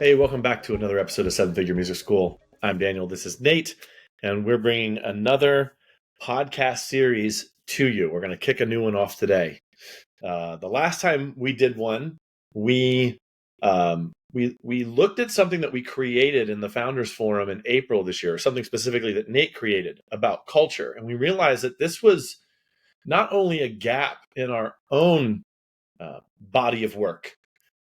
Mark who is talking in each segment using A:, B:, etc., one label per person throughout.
A: Hey, welcome back to another episode of Seven Figure Music School. I'm Daniel. This is Nate, and we're bringing another podcast series to you. We're going to kick a new one off today. The last time we did one, we looked at something that we created in the Founders Forum in April this year, something specifically that Nate created about culture, and we realized that this was not only a gap in our own body of work,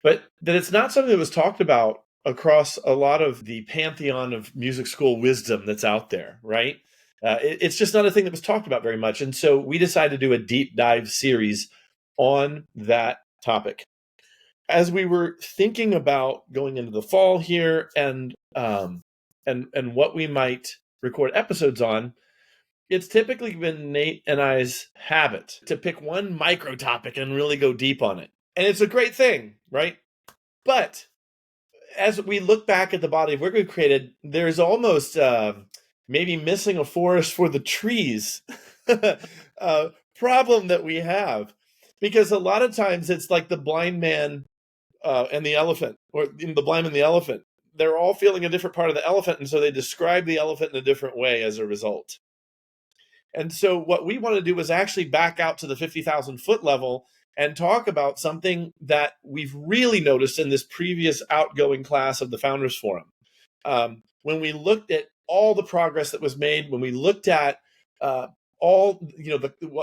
A: but that it's not something that was talked about across a lot of the pantheon of music school wisdom that's out there, right? It's just not a thing that was talked about very much. And so we decided to do a deep dive series on that topic. As we were thinking about going into the fall here and what we might record episodes on, it's typically been Nate and I's habit to pick one micro topic and really go deep on it. And it's a great thing, right? But as we look back at the body of work we've created, there's almost maybe missing a forest for the trees problem that we have. Because a lot of times it's like the blind man and the elephant, or the blind man and the elephant. They're all feeling a different part of the elephant, and so they describe the elephant in a different way as a result. And so what we want to do is actually back out to the 50,000 foot level and talk about something that we've really noticed in this previous outgoing class of the Founders Forum. When we looked at all the progress that was made, when we looked at what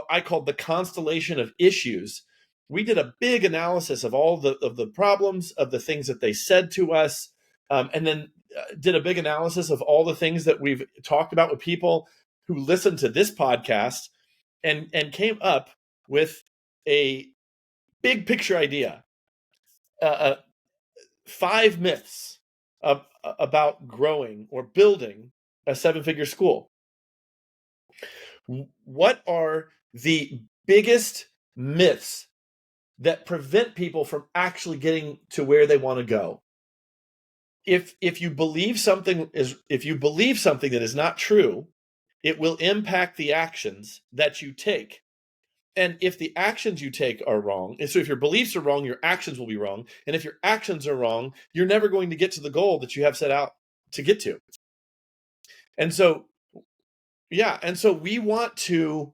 A: I called the constellation of issues, we did a big analysis of all of the problems, of the things that they said to us, and then did a big analysis of all the things that we've talked about with people who listened to this podcast, and came up with a big picture idea, 5 myths about growing or building a 7-figure school. What are the biggest myths that prevent people from actually getting to where they want to go? If you believe something that is not true, it will impact the actions that you take. And if the actions you take are wrong, and so if your beliefs are wrong, your actions will be wrong. And if your actions are wrong, you're never going to get to the goal that you have set out to get to. And so, we want to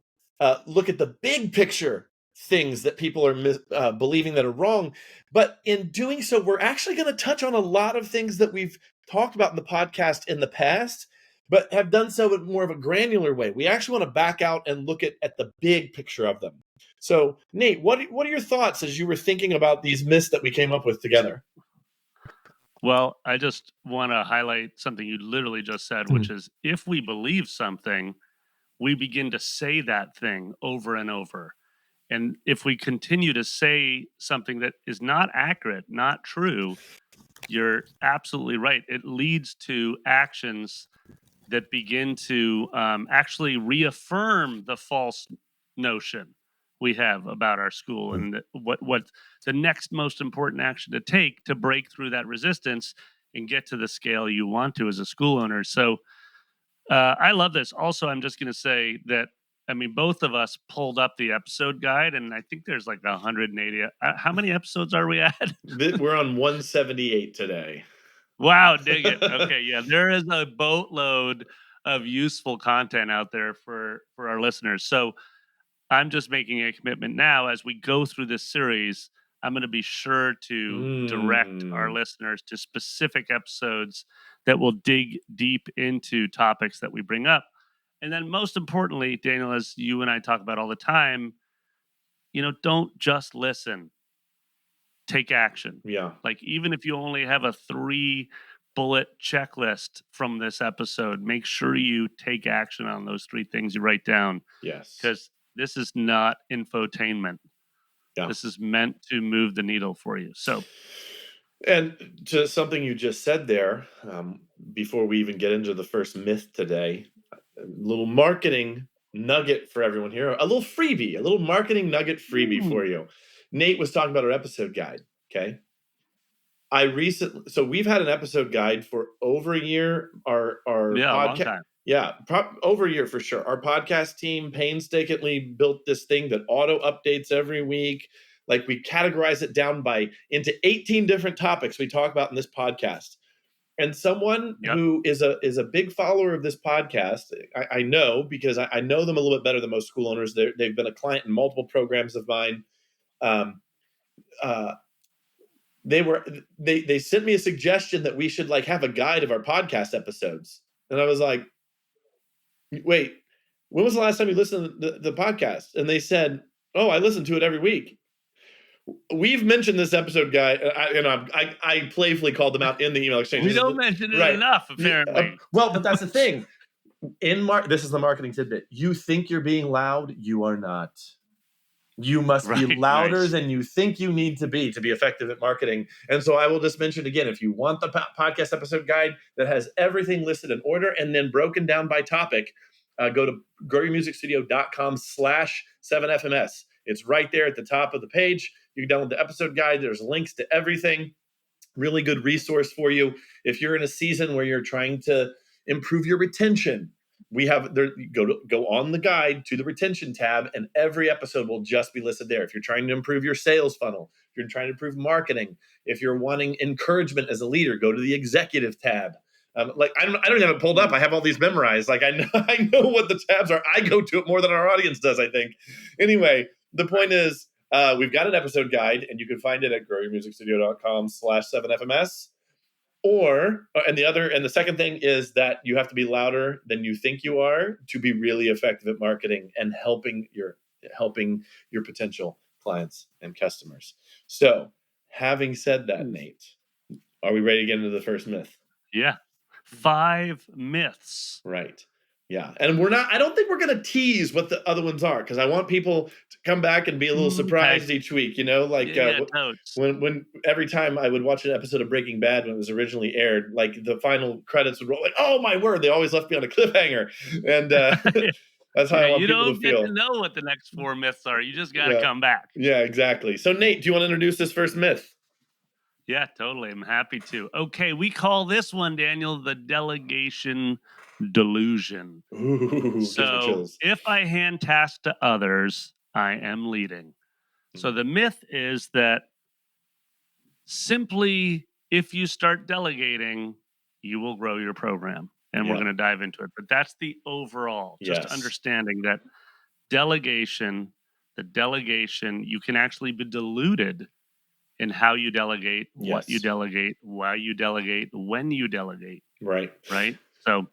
A: look at the big picture things that people are believing that are wrong. But in doing so, we're actually going to touch on a lot of things that we've talked about in the podcast in the past, but have done so in more of a granular way. We actually want to back out and look at the big picture of them. So, Nate, what are your thoughts as you were thinking about these myths that we came up with together?
B: Well, I just want to highlight something you literally just said, which is if we believe something, we begin to say that thing over and over. And if we continue to say something that is not accurate, not true, you're absolutely right. It leads to actions that begin to actually reaffirm the false notion we have about our school and what the next most important action to take to break through that resistance and get to the scale you want to as a school owner. So I love this. Also, I'm just going to say that, I mean, both of us pulled up the episode guide, and I think there's like 180. How many episodes are we at?
A: We're on 178 today.
B: Wow, dig it. Okay, yeah, there is a boatload of useful content out there for our listeners. So I'm just making a commitment now as we go through this series. I'm going to be sure to direct our listeners to specific episodes that will dig deep into topics that we bring up. And then most importantly, Daniel, as you and I talk about all the time, don't just listen. Take action.
A: Yeah.
B: Like even if you only have a 3-bullet checklist from this episode, make sure you take action on those 3 things you write down.
A: Yes.
B: Because this is not infotainment. Yeah. This is meant to move the needle for you. So,
A: and to something you just said there, before we even get into the first myth today, a little marketing nugget for everyone here, a little freebie, a little marketing nugget freebie for you. Nate was talking about our episode guide. Okay. So we've had an episode guide for over a year. Our podcast, over a year for sure. Our podcast team painstakingly built this thing that auto updates every week. Like we categorize it down into 18 different topics we talk about in this podcast. And someone who is a big follower of this podcast, I know because I know them a little bit better than most school owners. They've been a client in multiple programs of mine. They sent me a suggestion that we should like have a guide of our podcast episodes, and I was like, wait, when was the last time you listened to the podcast? And they said, oh, I listen to it every week. We've mentioned this episode, guy, and I playfully called them out in the email exchange.
B: We don't mention it enough, apparently.
A: Well, but that's the thing. This is the marketing tidbit. You think you're being loud, you are not. You must be louder than you think you need to be effective at marketing. And so I will just mention again, if you want the podcast episode guide that has everything listed in order and then broken down by topic, go to growyourmusicstudio.com/7FMS. It's right there at the top of the page. You can download the episode guide. There's links to everything. Really good resource for you. If you're in a season where you're trying to improve your retention, we have there. Go on the guide to the retention tab, and every episode will just be listed there. If you're trying to improve your sales funnel, if you're trying to improve marketing, if you're wanting encouragement as a leader, go to the executive tab. I don't even have it pulled up. I have all these memorized. Like I know what the tabs are. I go to it more than our audience does, I think. Anyway, the point is, we've got an episode guide, and you can find it at growyourmusicstudio.com/7FMS. And the second thing is that you have to be louder than you think you are to be really effective at marketing and helping your potential clients and customers. So, having said that, Nate, are we ready to get into the first myth?
B: Yeah. 5 myths.
A: Right. Yeah. And I don't think we're going to tease what the other ones are, because I want people to come back and be a little surprised each week, when every time I would watch an episode of Breaking Bad when it was originally aired, like the final credits would roll, like, oh my word, they always left me on a cliffhanger. And that's how I want people to feel.
B: You don't get to know what the next 4 myths are. You just got to come back.
A: Yeah, exactly. So Nate, do you want to introduce this first myth?
B: Yeah, totally. I'm happy to. Okay, we call this one, Daniel, the delegation delusion.
A: Ooh,
B: so if I hand tasks to others, I am leading. So the myth is that simply if you start delegating, you will grow your program. And we're going to dive into it. But that's the overall, just understanding that the delegation, you can actually be diluted in how you delegate, what you delegate, why you delegate, when you delegate.
A: Right.
B: So,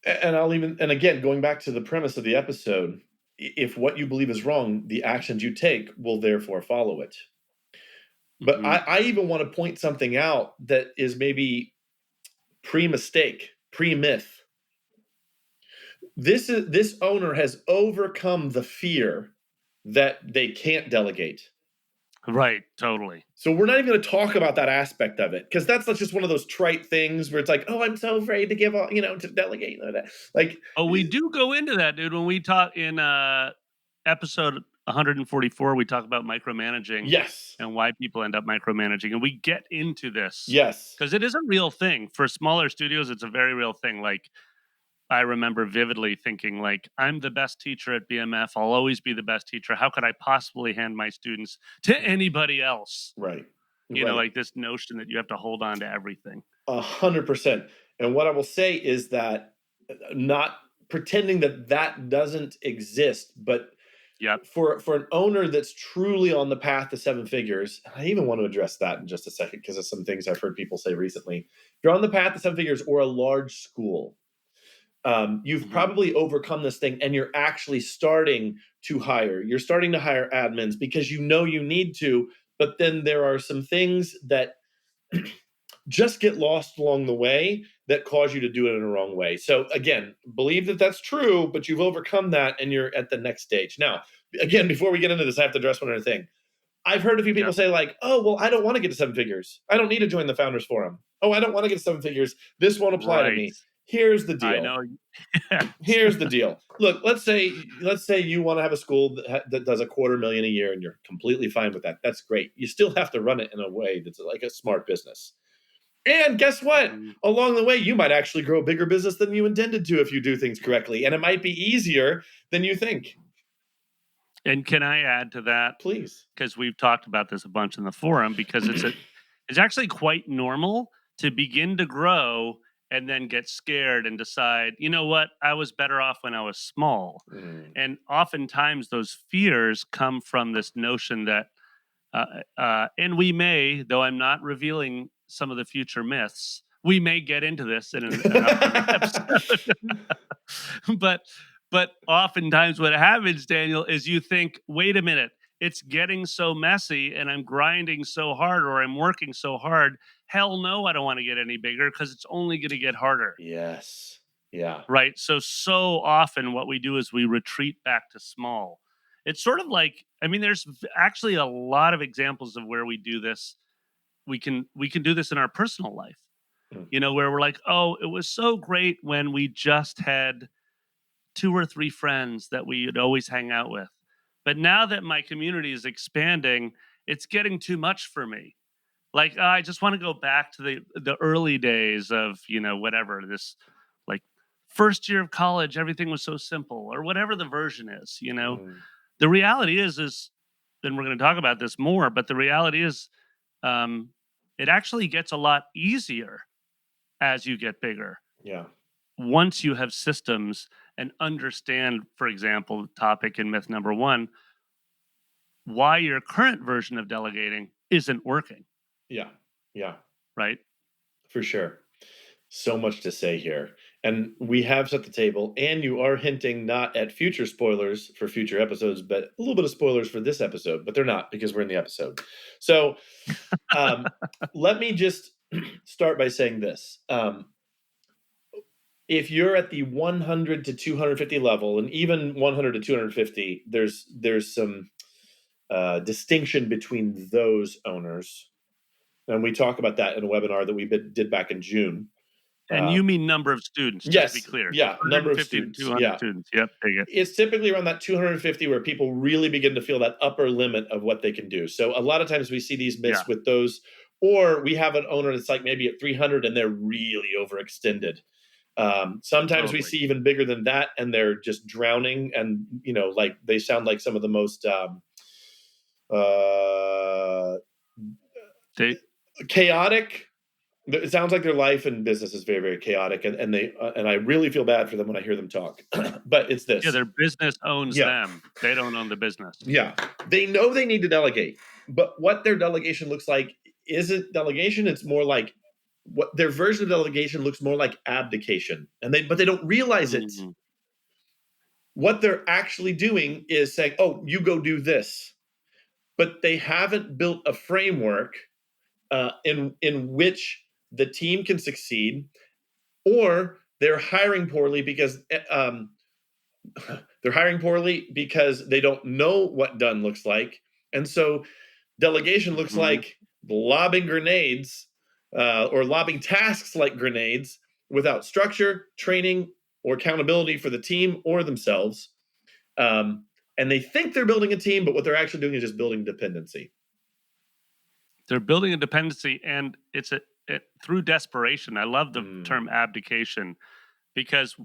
A: and again, going back to the premise of the episode, if what you believe is wrong, the actions you take will therefore follow it. But I even want to point something out that is maybe pre-mistake, pre-myth. This owner has overcome the fear that they can't delegate.
B: Right, totally.
A: So we're not even going to talk about that aspect of it, because that's just one of those trite things where it's like, oh, I'm so afraid to give, to delegate. Like,
B: we do go into that, dude. When we talk in episode 144, we talk about micromanaging.
A: Yes.
B: And why people end up micromanaging, and we get into this.
A: Yes.
B: Because it is a real thing for smaller studios. It's a very real thing. Like, I remember vividly thinking, like, I'm the best teacher at BMF. I'll always be the best teacher. How could I possibly hand my students to anybody else?
A: Right.
B: Like this notion that you have to hold on to everything.
A: 100%. And what I will say is that not pretending that doesn't exist, but for an owner that's truly on the path to 7 figures, I even want to address that in just a second, because of some things I've heard people say recently. If you're on the path to 7 figures or a large school, you've probably overcome this thing, and you're actually starting to hire. You're starting to hire admins because you need to, but then there are some things that just get lost along the way that cause you to do it in a wrong way. So again, believe that that's true, but you've overcome that and you're at the next stage. Now, again, before we get into this, I have to address one other thing. I've heard a few people say, like, oh, well, I don't want to get to 7 figures. I don't need to join the Founders Forum. Oh, I don't want to get to 7 figures. This won't apply to me. Here's the deal.
B: I know.
A: Here's the deal. Look, let's say you want to have a school that does $250,000 a year, and you're completely fine with that. That's great. You still have to run it in a way that's like a smart business. And guess what? Along the way, you might actually grow a bigger business than you intended to if you do things correctly. And it might be easier than you think.
B: And can I add to that?
A: Please.
B: Because we've talked about this a bunch in the forum, because it's actually quite normal to begin to grow and then get scared and decide, you know what, I was better off when I was small. And oftentimes those fears come from this notion that, and we may, though I'm not revealing some of the future myths, we may get into this in an upcoming episode. but oftentimes what happens, Daniel, is you think, wait a minute, it's getting so messy and I'm grinding so hard or I'm working so hard. Hell no, I don't want to get any bigger because it's only going to get harder.
A: Yes. Yeah.
B: Right. So often what we do is we retreat back to small. It's sort of like, I mean, there's actually a lot of examples of where we do this. We can do this in our personal life, where we're like, oh, it was so great when we just had 2 or 3 friends that we'd always hang out with. But now that my community is expanding, it's getting too much for me. Like, I just want to go back to the early days of, whatever, this, like, first year of college, everything was so simple, or whatever the version is. The reality is, and we're going to talk about this more, but the reality is, it actually gets a lot easier as you get bigger.
A: Yeah.
B: Once you have systems and understand, for example, topic in myth number 1, why your current version of delegating isn't working.
A: Yeah. Yeah.
B: Right.
A: For sure. So much to say here. And we have set the table, and you are hinting not at future spoilers for future episodes, but a little bit of spoilers for this episode, but they're not because we're in the episode. So let me just start by saying this. If you're at the 100 to 250 level, and even 100 to 250, there's some distinction between those owners. And we talk about that in a webinar that we did back in June.
B: And you mean number of students, just
A: yes,
B: to be clear.
A: Yeah, number of students.
B: 200 students. Yep, take it.
A: It's typically around that 250 where people really begin to feel that upper limit of what they can do. So a lot of times we see these myths with those, or we have an owner that's like maybe at 300 and they're really overextended. Sometimes we see even bigger than that, and they're just drowning, and like they sound like some of the most chaotic. It sounds like their life and business is very, very chaotic, and they and I really feel bad for them when I hear them talk. But it's this.
B: Yeah, their business owns them. They don't own the business.
A: Yeah, they know they need to delegate, but what their delegation looks like isn't delegation. It's more like what their version of delegation looks more like abdication, but they don't realize it. What they're actually doing is saying, "Oh, you go do this," but they haven't built a framework in which the team can succeed, or they're hiring poorly because they don't know what done looks like. And so delegation looks like lobbing grenades or lobbing tasks like grenades without structure, training, or accountability for the team or themselves. And they think they're building a team, but what they're actually doing is just building dependency.
B: They're building a dependency, and it's through desperation. I love the term abdication, because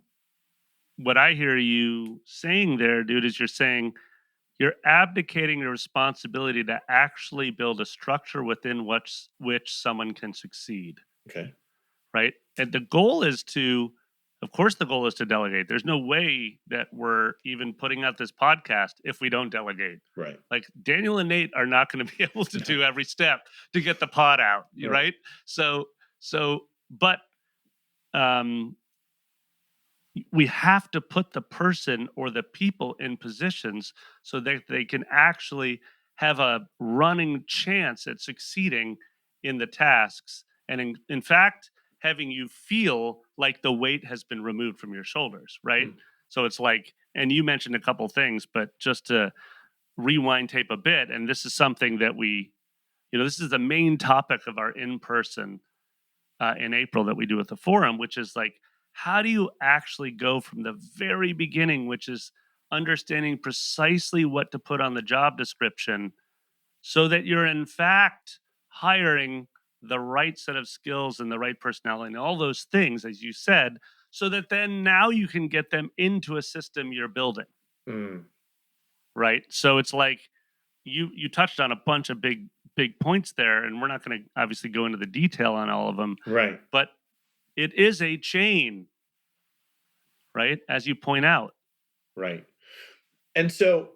B: what I hear you saying there, dude, is you're saying you're abdicating the responsibility to actually build a structure within which someone can succeed.
A: Okay.
B: Right? And the goal is to delegate. There's no way that we're even putting out this podcast if we don't delegate.
A: Right.
B: Like Daniel and Nate are not going to be able to do every step to get the pod out. Right? But we have to put the person or the people in positions so that they can actually have a running chance at succeeding in the tasks. And in fact, having you feel like the weight has been removed from your shoulders, right? So it's like, and you mentioned a couple things, but just to rewind tape a bit, and this is something that this is the main topic of our in-person in April that we do at the forum, which is like, how do you actually go from the very beginning, which is understanding precisely what to put on the job description so that you're in fact hiring the right set of skills and the right personality and all those things, as you said, so that then now you can get them into a system you're building. right? So it's like you touched on a bunch of big points there, and we're not going to obviously go into the detail on all of them,
A: Right.
B: but it is a chain, right? As you point out.
A: Right. And so,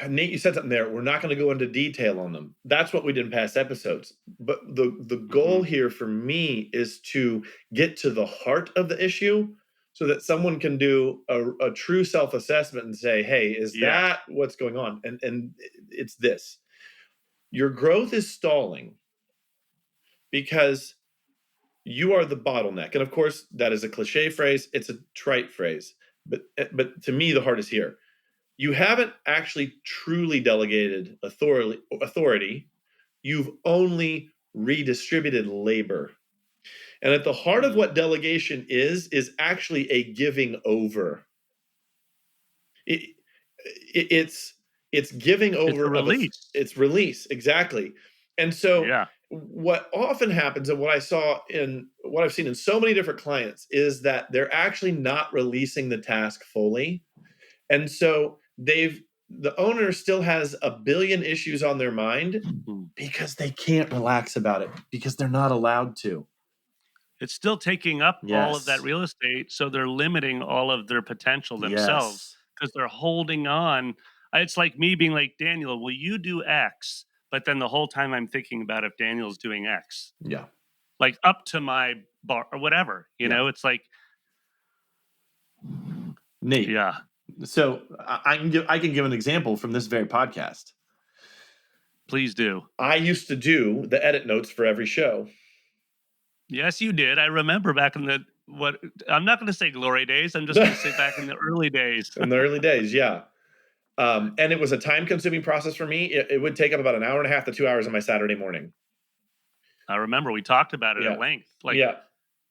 A: Nate, you said something there. We're not going to go into detail on them. That's what we did in past episodes. But the goal here for me is to get to the heart of the issue so that someone can do a true self-assessment and say, hey, is that what's going on? And it's this. Your growth is stalling because you are the bottleneck. And of course, that is a cliche phrase. It's a trite phrase. But to me, the heart is here. You haven't actually truly delegated authority. You've only redistributed labor. And at the heart of what delegation is actually a giving over. It's giving over.
B: It's a release.
A: It's release, exactly. And so what often happens, and what I've seen in so many different clients, is that they're actually not releasing the task fully. And so the owner still has a billion issues on their mind because they can't relax about it, because they're not allowed to.
B: It's still taking up all of that real estate, so they're limiting all of their potential themselves because they're holding on. It's like me being like, Daniel, will you do X? But then the whole time I'm thinking about if Daniel's doing X.
A: Yeah.
B: Like up to my bar or whatever, you know, it's like.
A: Nate.
B: Yeah.
A: So I can give an example from this very podcast.
B: Please do.
A: I used to do the edit notes for every show.
B: Yes, you did. I remember back in I'm not going to say glory days. I'm just going to say back in the early days.
A: In the early days, yeah. And it was a time-consuming process for me. It would take up about an hour and a half to 2 hours on my Saturday morning.
B: I remember we talked about it at length. Like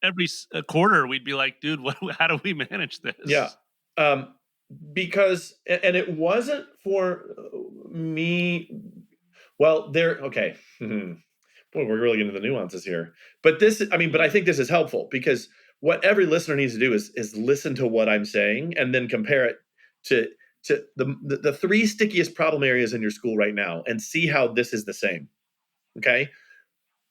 B: every quarter, we'd be like, dude, how do we manage this?
A: Yeah. Because, and it wasn't for me. Well, okay. Boy, we're really getting into the nuances here. But I think this is helpful, because what every listener needs to do is listen to what I'm saying and then compare it to the three stickiest problem areas in your school right now and see how this is the same. Okay.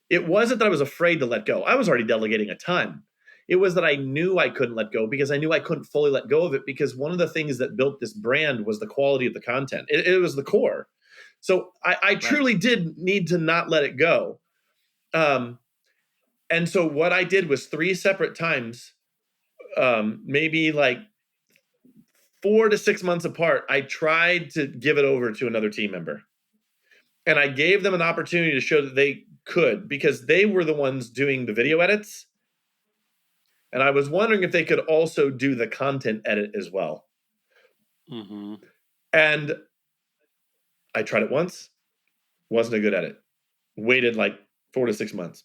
A: It wasn't that I was afraid to let go. I was already delegating a ton. It was that I knew I couldn't let go because I knew I couldn't fully let go of it, because one of the things that built this brand was the quality of the content. It was the core. So I truly did need to not let it go. And so what I did was 3 separate times, maybe like 4 to 6 months apart, I tried to give it over to another team member. And I gave them an opportunity to show that they could, because they were the ones doing the video edits. And I was wondering if they could also do the content edit as well.
B: Mm-hmm.
A: And I tried it once, wasn't a good edit. Waited like 4 to 6 months.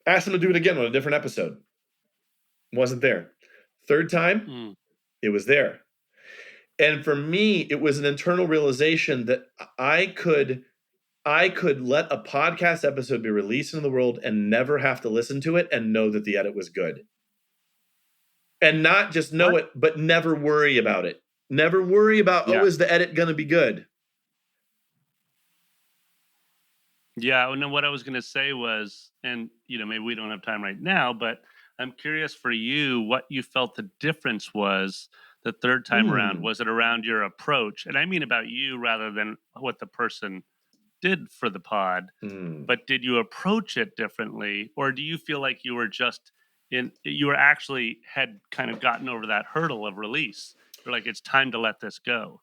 A: Asked them to do it again on a different episode. Wasn't there. Third time, it was there. And for me, it was an internal realization that I could let a podcast episode be released into the world and never have to listen to it and know that the edit was good. And not just know it, but never worry about it. Never worry about, is the edit going to be good?
B: Yeah, and then what I was going to say was, and maybe we don't have time right now, but I'm curious for you what you felt the difference was the third time around. Was it around your approach? And I mean about you rather than what the person did for the pod. But did you approach it differently, or do you feel like you were actually had kind of gotten over that hurdle of release? You're like, it's time to let this go.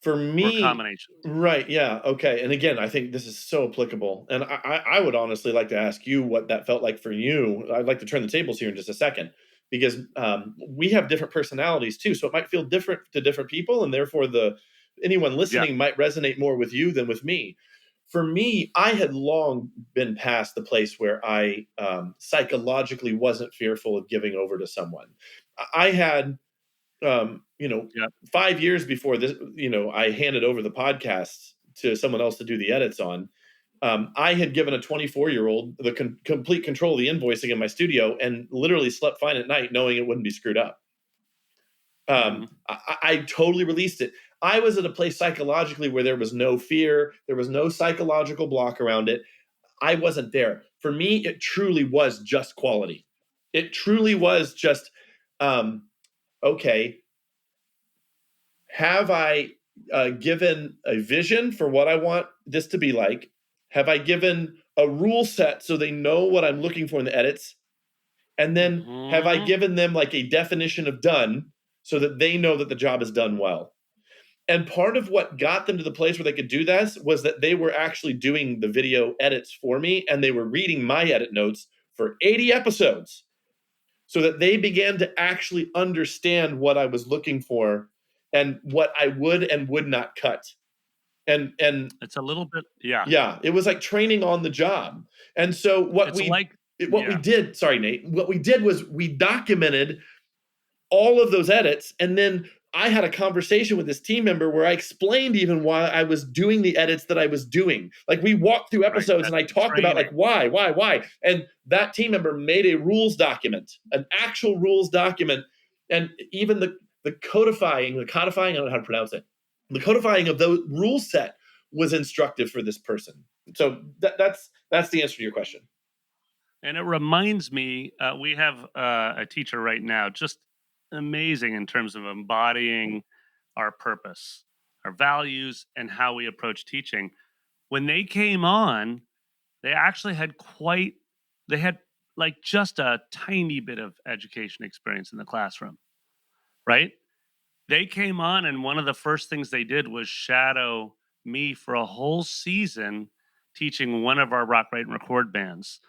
A: For me,
B: or combination.
A: Right. Yeah. Okay. And again, I think this is so applicable. And I would honestly like to ask you what that felt like for you. I'd like to turn the tables here in just a second, because we have different personalities too. So it might feel different to different people. And therefore anyone listening might resonate more with you than with me. For me, I had long been past the place where I psychologically wasn't fearful of giving over to someone. I had, 5 years before this, I handed over the podcast to someone else to do the edits on. I had given a 24-year-old the complete control of the invoicing in my studio and literally slept fine at night knowing it wouldn't be screwed up. I totally released it. I was at a place psychologically where there was no fear, there was no psychological block around it. I wasn't there. For me, it truly was just quality. It truly was just, okay, have I given a vision for what I want this to be like? Have I given a rule set so they know what I'm looking for in the edits? And then have I given them like a definition of done so that they know that the job is done well? And part of what got them to the place where they could do this was that they were actually doing the video edits for me, and they were reading my edit notes for 80 episodes so that they began to actually understand what I was looking for and what I would and would not cut. And
B: it's a little bit, yeah.
A: yeah, it was like training on the job. And so what we did, sorry, Nate, what we did was we documented all of those edits, and then I had a conversation with this team member where I explained even why I was doing the edits that I was doing. Like we walked through episodes and I talked about like why. And that team member made a rules document, an actual rules document. And even the codifying, I don't know how to pronounce it. The codifying of those rule set was instructive for this person. So that's the answer to your question.
B: And it reminds me, we have a teacher right now, just amazing in terms of embodying our purpose, our values, and how we approach teaching. When they came on, they actually had like just a tiny bit of education experience in the classroom, right? They came on, and one of the first things they did was shadow me for a whole season teaching one of our rock, write, and record bands.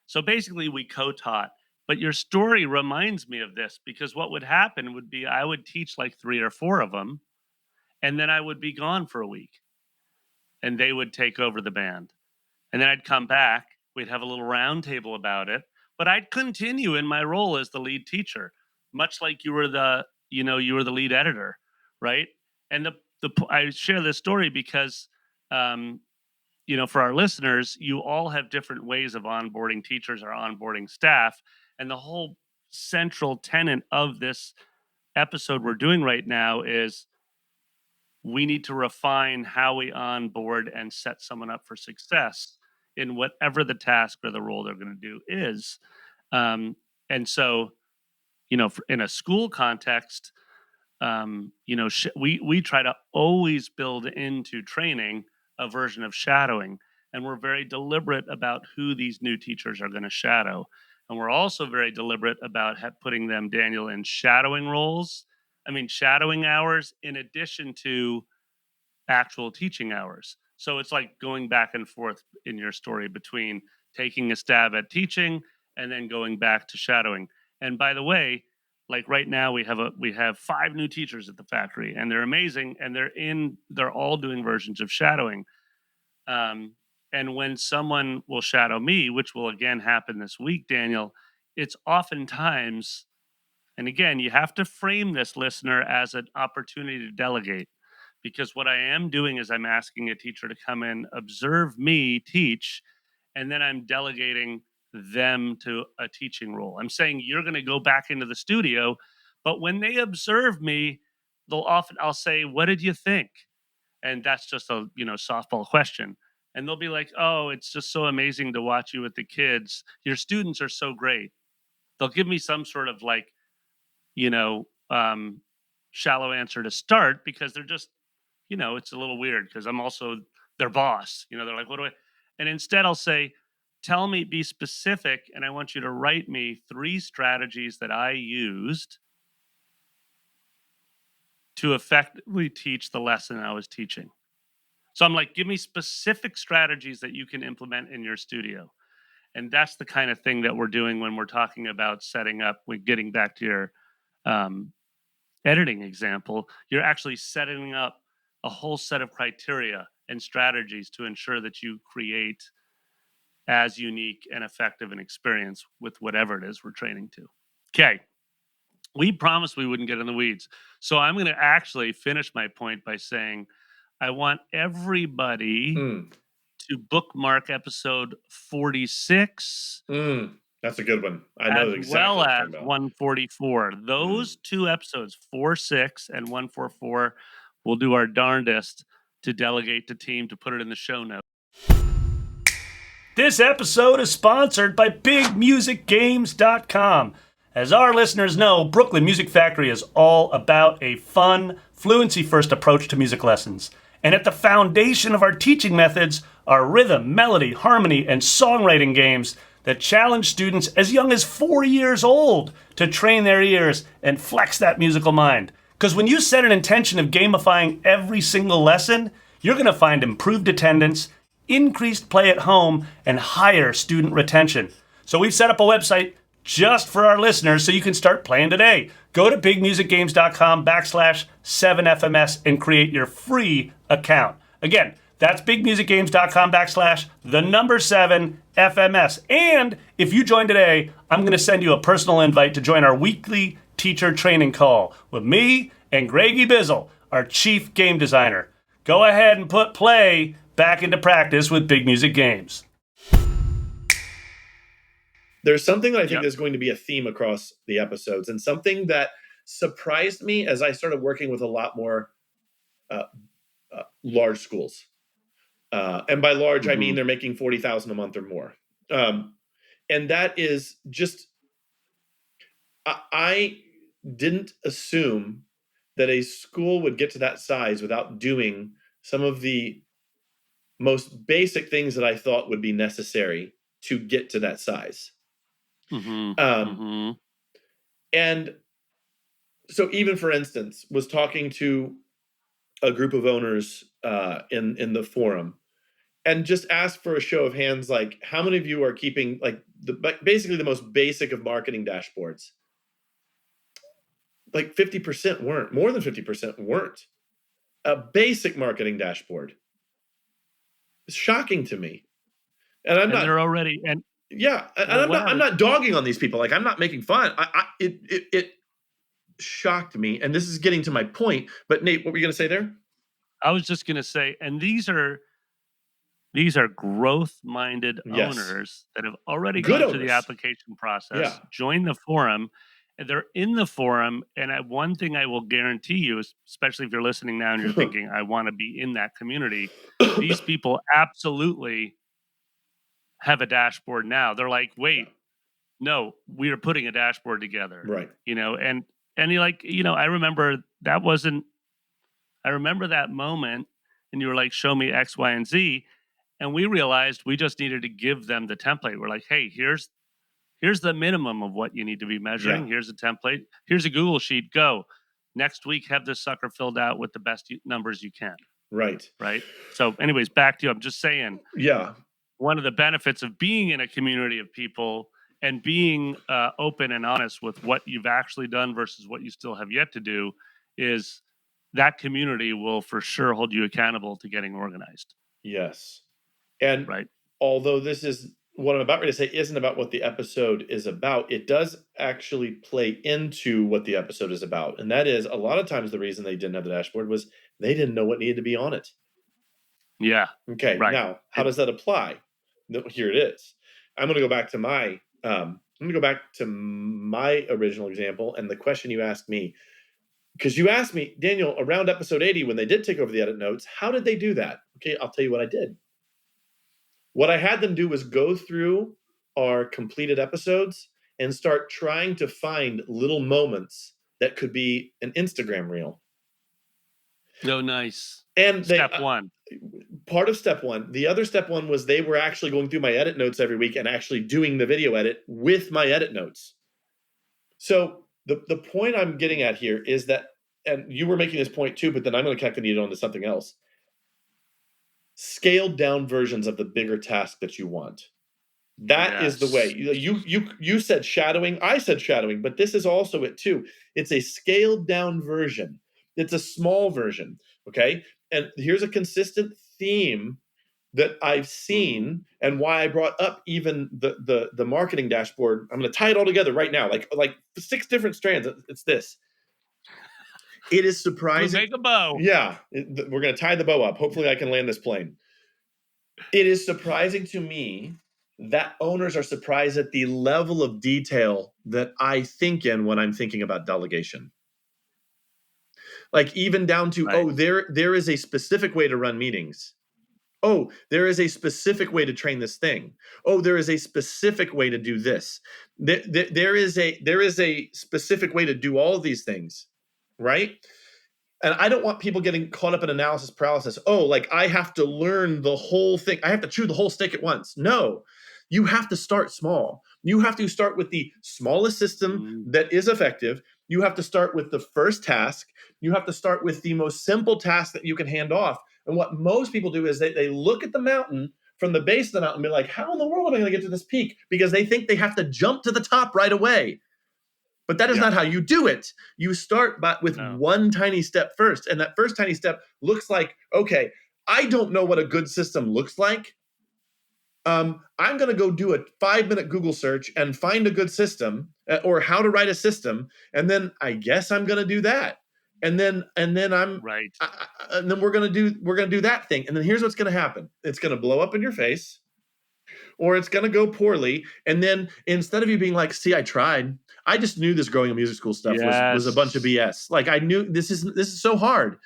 B: So basically, we co-taught. But your story reminds me of this, because what would happen would be I would teach like 3 or 4 of them, and then I would be gone for a week, and they would take over the band. And then I'd come back. We'd have a little round table about it, but I'd continue in my role as the lead teacher, much like you were the lead editor, right? And I share this story because for our listeners, you all have different ways of onboarding teachers or onboarding staff. And the whole central tenet of this episode we're doing right now is we need to refine how we onboard and set someone up for success in whatever the task or the role they're going to do is. And so, in a school context, we try to always build into training a version of shadowing, and we're very deliberate about who these new teachers are going to shadow. And we're also very deliberate about putting them, Daniel, in shadowing hours in addition to actual teaching hours. So it's like going back and forth in your story between taking a stab at teaching and then going back to shadowing. And by the way, like right now we have 5 new teachers at the factory, and they're amazing, and they're all doing versions of shadowing. And when someone will shadow me, which will again happen this week, Daniel, it's oftentimes, and again, you have to frame this, listener, as an opportunity to delegate. Because what I am doing is I'm asking a teacher to come in, observe me teach, and then I'm delegating them to a teaching role. I'm saying you're going to go back into the studio, but when they observe me, I'll say, "What did you think?" And that's just a softball question. And they'll be like, "Oh, it's just so amazing to watch you with the kids. Your students are so great." They'll give me some sort of like, you know, um, shallow answer to start, because they're just, it's a little weird because I'm also their boss. They're like, "What do I?" And instead, I'll say, be specific, and I want you to write me 3 strategies that I used to effectively teach the lesson I was teaching. So I'm like, give me specific strategies that you can implement in your studio. And that's the kind of thing that we're doing when we're talking about setting up, getting back to your editing example. You're actually setting up a whole set of criteria and strategies to ensure that you create as unique and effective an experience with whatever it is we're training to. Okay. We promised we wouldn't get in the weeds. So I'm going to actually finish my point by saying I want everybody to bookmark episode 46.
A: That's a good one. I know
B: exactly well as 144. Those 2 episodes, 46 and 144, we'll do our darndest to delegate the team to put it in the show notes.
C: This episode is sponsored by BigMusicGames.com. As our listeners know, Brooklyn Music Factory is all about a fun, fluency-first approach to music lessons. And at the foundation of our teaching methods are rhythm, melody, harmony, and songwriting games that challenge students as young as 4 years old to train their ears and flex that musical mind. Because when you set an intention of gamifying every single lesson, you're going to find improved attendance, increased play at home, and higher student retention. So we've set up a website just for our listeners so you can start playing today. Go to bigmusicgames.com/7FMS and create your free account. Again, that's bigmusicgames.com/7FMS. And if you join today, I'm going to send you a personal invite to join our weekly teacher training call with me and Greggy Bizzle, our chief game designer. Go ahead and put play back into practice with Big Music Games.
A: There's something that I think is going to be a theme across the episodes, and something that surprised me as I started working with a lot more large schools. And by large, I mean they're making $40,000 a month or more. And that is just, I didn't assume that a school would get to that size without doing some of the most basic things that I thought would be necessary to get to that size. And so even, for instance, was talking to a group of owners in the forum and just asked for a show of hands, like, how many of you are keeping like basically the most basic of marketing dashboards? Like 50% weren't, more than 50% weren't. A basic marketing dashboard. It's shocking to me. And
B: they're already, and
A: yeah, and I'm not dogging on these people. Like, I'm not making fun. It shocked me, and this is getting to my point. But Nate, what were you going to say there?
B: I was just going to say, and these are growth-minded owners that have already gone through the application process, joined the forum, and they're in the forum. And one thing I will guarantee you, especially if you're listening now and you're thinking, I want to be in that community, these people absolutely have a dashboard now. They're like, wait, no, we are putting a dashboard together.
A: Right.
B: And you're like, I remember that moment, and you were like, show me X, Y, and Z. And we realized we just needed to give them the template. We're like, hey, here's the minimum of what you need to be measuring. Yeah. Here's a template. Here's a Google sheet. Go. Next week, have this sucker filled out with the best numbers you can.
A: Right.
B: So anyways, back to you. I'm just saying.
A: Yeah.
B: One of the benefits of being in a community of people and being open and honest with what you've actually done versus what you still have yet to do is that community will for sure hold you accountable to getting organized.
A: Yes. And although this is what I'm about to say isn't about what the episode is about, it does actually play into what the episode is about. And that is, a lot of times the reason they didn't have the dashboard was they didn't know what needed to be on it.
B: Yeah.
A: Okay. Right. Now, how does that apply? No, here it is. I'm going to go back to my original example and the question you asked me, because you asked me, Daniel, around episode 80, when they did take over the edit notes, how did they do that? Okay, I'll tell you what I did. What I had them do was go through our completed episodes and start trying to find little moments that could be an Instagram reel.
B: Oh, nice.
A: And
B: step one.
A: Part of step one. The other step one was they were actually going through my edit notes every week and actually doing the video edit with my edit notes. So the point I'm getting at here is that, and you were making this point too, but then I'm going to connect it onto something else. Scaled down versions of the bigger task that you want. That is the way. You said shadowing, I said shadowing, but this is also it too. It's a scaled down version. It's a small version, okay? And here's a consistent theme that I've seen, and why I brought up even the marketing dashboard. I'm going to tie it all together right now, like 6 different strands. It's this. It is surprising.
B: We'll make a bow.
A: Yeah, we're going to tie the bow up. Hopefully I can land this plane. It is surprising to me that owners are surprised at the level of detail that I think in when I'm thinking about delegation. Like even down to,
B: Right.
A: there is a specific way to run meetings. Oh, there is a specific way to train this thing. Oh, there is a specific way to do this. There is a specific way to do all of these things, right? And I don't want people getting caught up in analysis paralysis. Oh, like I have to learn the whole thing. I have to chew the whole steak at once. No, you have to start small. You have to start with the smallest system that is effective. You have to start with the first task. You have to start with the most simple task that you can hand off. And what most people do is they look at the mountain from the base of the mountain and be like, how in the world am I going to get to this peak? Because they think they have to jump to the top right away. But that is not how you do it. You start with one tiny step first. And that first tiny step looks like, okay, I don't know what a good system looks like. I'm going to go do a 5-minute Google search and find a good system or how to write a system. And then I guess I'm going to do that. And then I'm
B: right.
A: And then we're going to do that thing. And then here's what's going to happen. It's going to blow up in your face, or it's going to go poorly. And then instead of you being like, see, I tried, I just knew this growing up music school stuff was a bunch of BS. Like I knew this is so hard.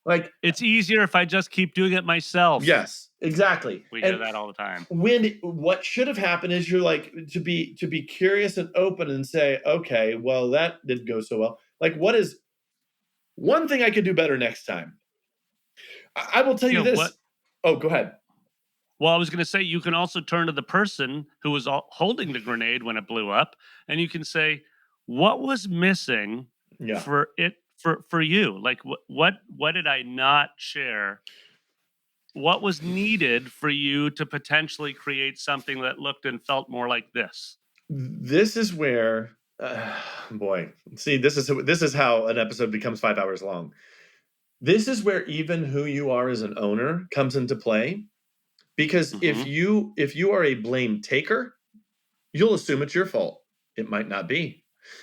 A: Like
B: it's easier if I just keep doing it myself.
A: Yes, exactly.
B: We hear that all the time.
A: What should have happened is you're like to be curious and open and say, okay, well, that didn't go so well. Like, what is one thing I could do better next time? I will tell you this. Oh, go ahead.
B: Well, I was going to say, you can also turn to the person who was holding the grenade when it blew up, and you can say, what was missing for it? For you, like what did I not share? What was needed for you to potentially create something that looked and felt more like this?
A: This is where, boy, see, this is how an episode becomes 5 hours long. This is where even who you are as an owner comes into play, because if you are a blame taker, you'll assume it's your fault. It might not be.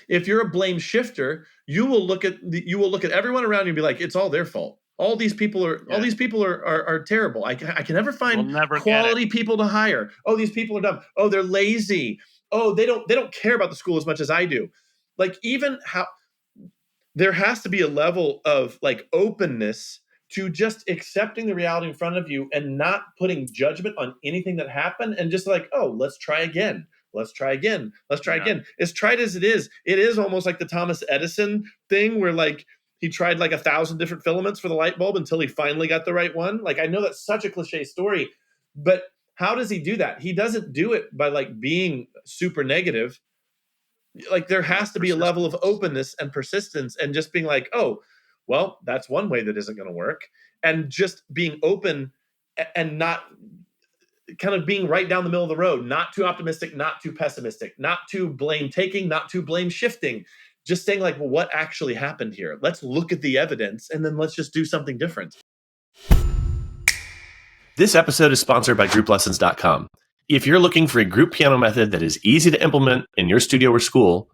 A: If you're a blame shifter, you will look at everyone around you and be like, it's all their fault. All these people are terrible. I can never find quality people to hire. Oh, these people are dumb. Oh, they're lazy. Oh, they don't care about the school as much as I do. Like, even how there has to be a level of like openness to just accepting the reality in front of you and not putting judgment on anything that happened, and just like, oh, let's try again. Let's try again. Let's try again. As tried as it is almost like the Thomas Edison thing where like he tried like 1,000 different filaments for the light bulb until he finally got the right one. Like, I know that's such a cliche story, but how does he do that? He doesn't do it by like being super negative. Like, there has to be a level of openness and persistence and just being like, oh, well, that's one way that isn't going to work. And just being open and not kind of being right down the middle of the road, not too optimistic, not too pessimistic, not too blame taking, not too blame shifting, just saying like, well, what actually happened here? Let's look at the evidence and then let's just do something different.
D: This episode is sponsored by grouplessons.com. If you're looking for a group piano method that is easy to implement in your studio or school,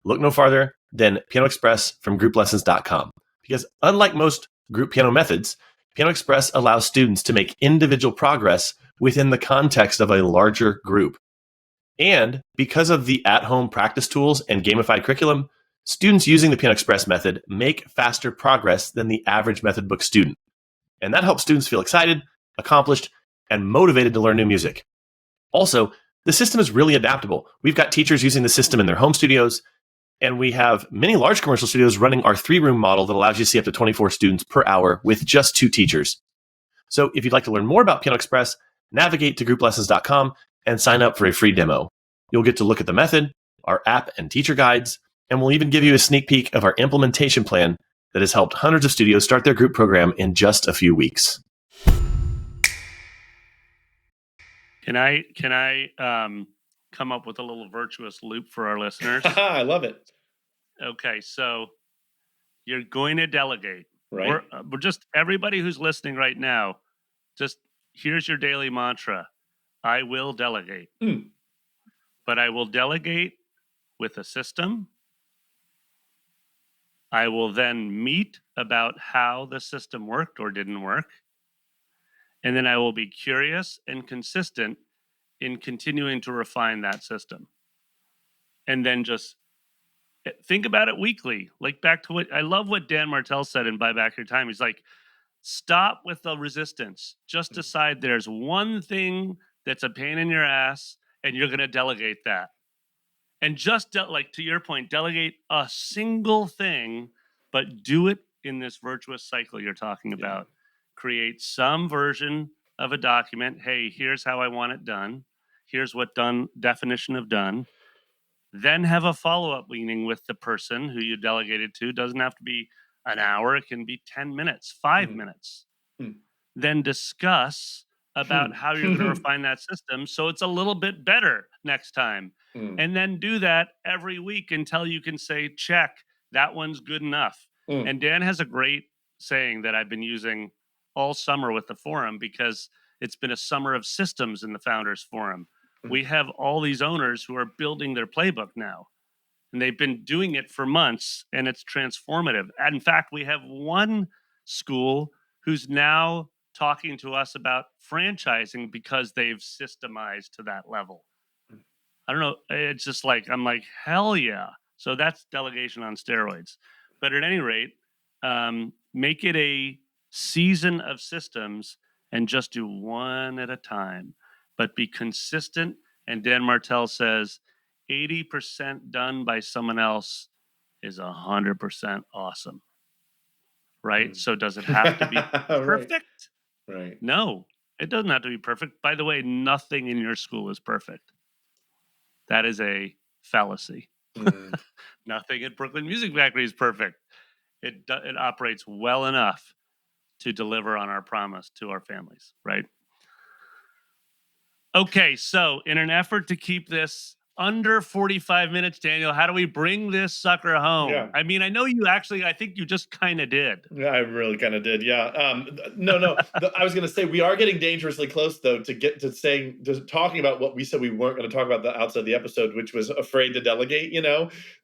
D: look no farther than Piano Express from grouplessons.com. Because unlike most group piano methods, Piano Express allows students to make individual progress within the context of a larger group. And because of the at-home practice tools and gamified curriculum, students using the Piano Express method make faster progress than the average method book student. And that helps students feel excited, accomplished, and motivated to learn new music. Also, the system is really adaptable. We've got teachers using the system in their home studios, and we have many large commercial studios running our 3-room model that allows you to see up to 24 students per hour with just 2 teachers. So if you'd like to learn more about Piano Express, navigate to grouplessons.com and sign up for a free demo. You'll get to look at the method, our app and teacher guides, and we'll even give you a sneak peek of our implementation plan that has helped hundreds of studios start their group program in just a few weeks.
B: Can I come up with a little virtuous loop for our listeners?
A: I love it.
B: Okay, so you're going to delegate.
A: Right.
B: We're just, everybody who's listening right now, just here's your daily mantra. I will delegate. But I will delegate with a system. I will then meet about how the system worked or didn't work. And then I will be curious and consistent in continuing to refine that system. And then just think about it weekly. Like back to I love what Dan Martell said in Buy Back Your Time. He's like, stop with the resistance. Just decide there's one thing that's a pain in your ass, and you're going to delegate that. And just like to your point, delegate a single thing, but do it in this virtuous cycle you're talking about. Create some version of a document. Hey, here's how I want it done. Here's what definition of done. Then have a follow-up meeting with the person who you delegated to. Doesn't have to be an hour. It can be 10 minutes, 5 minutes. Then discuss about how you're going to refine that system so it's a little bit better next time. And then do that every week until you can say, check, that one's good enough. And Dan has a great saying that I've been using all summer with the forum, because it's been a summer of systems in the Founders Forum. We have all these owners who are building their playbook now, and they've been doing it for months, and it's transformative. And in fact, we have one school who's now talking to us about franchising because they've systemized to that level. I don't know. It's just like, I'm like, hell yeah. So that's delegation on steroids. But at any rate, make it a season of systems and just do one at a time, but be consistent. And Dan Martell says 80% done by someone else is 100% awesome. Right? So does it have to be perfect?
A: Right.
B: No, it doesn't have to be perfect. By the way, nothing in your school is perfect. That is a fallacy. Nothing at Brooklyn Music Factory is perfect. It operates well enough to deliver on our promise to our families, right? Okay, so in an effort to keep this under 45 minutes, Daniel, how do we bring this sucker home?
A: Yeah.
B: I mean, I know I think you just kind of did.
A: Yeah, I really kind of did. Yeah. No. I was going to say, we are getting dangerously close, though, to talking about what we said we weren't going to talk about outside the episode, which was afraid to delegate,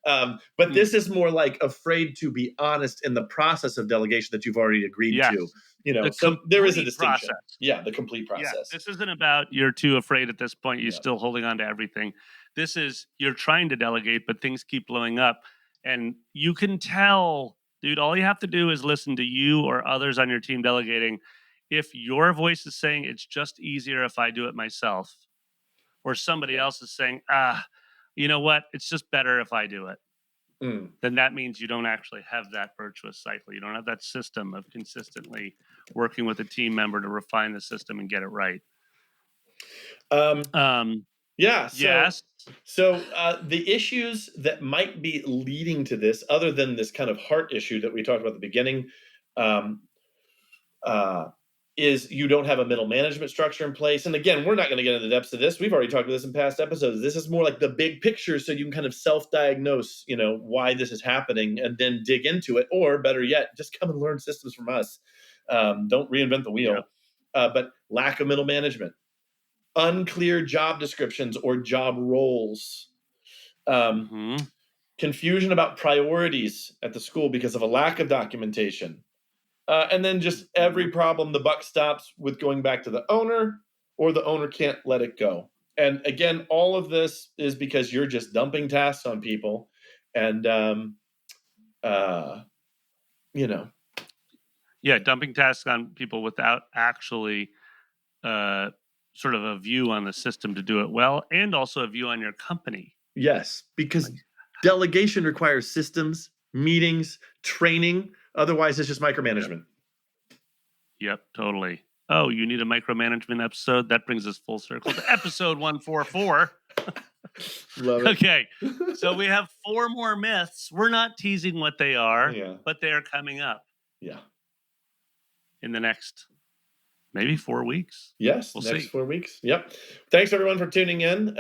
A: But this is more like afraid to be honest in the process of delegation that you've already agreed to. So there is a distinction.
B: Process.
A: Yeah, the complete process.
B: Yeah, this isn't about you're too afraid at this point. You're still holding on to everything. This is you're trying to delegate, but things keep blowing up. And you can tell, dude, all you have to do is listen to you or others on your team delegating. If your voice is saying it's just easier if I do it myself, or somebody else is saying, you know what, it's just better if I do it. Then that means you don't actually have that virtuous cycle. You don't have that system of consistently working with a team member to refine the system and get it right.
A: Yeah.
B: Yes.
A: So the issues that might be leading to this, other than this kind of heart issue that we talked about at the beginning, is you don't have a middle management structure in place. And again, we're not going to get into the depths of this. We've already talked about this in past episodes. This is more like the big picture, so you can kind of self-diagnose, why this is happening, and then dig into it. Or better yet, just come and learn systems from us. Don't reinvent the wheel. But lack of middle management, unclear job descriptions or job roles, confusion about priorities at the school because of a lack of documentation. And then just every problem, the buck stops with going back to the owner, or the owner can't let it go. And again, all of this is because you're just dumping tasks on people. And,
B: Yeah, dumping tasks on people without actually sort of a view on the system to do it well, and also a view on your company.
A: Yes, because delegation requires systems, meetings, training. Otherwise, it's just micromanagement.
B: Yep, totally. Oh, you need a micromanagement episode? That brings us full circle to episode 144.
A: Love it.
B: Okay, so we have 4 more myths. We're not teasing what they are, but they are coming up.
A: Yeah.
B: In the next maybe 4 weeks.
A: Yes,
B: we'll
A: next
B: see.
A: 4 weeks. Yep. Thanks, everyone, for tuning in.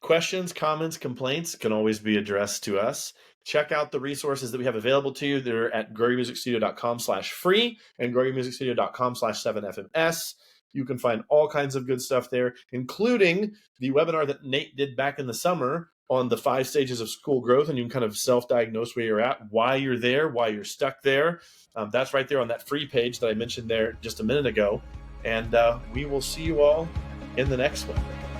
A: Questions, comments, complaints can always be addressed to us. Check out the resources that we have available to you. They're at growyoumusicstudio.com/free and growyoumusicstudio.com/7FMS. You can find all kinds of good stuff there, including the webinar that Nate did back in the summer on the 5 stages of school growth. And you can kind of self-diagnose where you're at, why you're there, why you're stuck there. That's right there on that free page that I mentioned there just a minute ago. And we will see you all in the next one.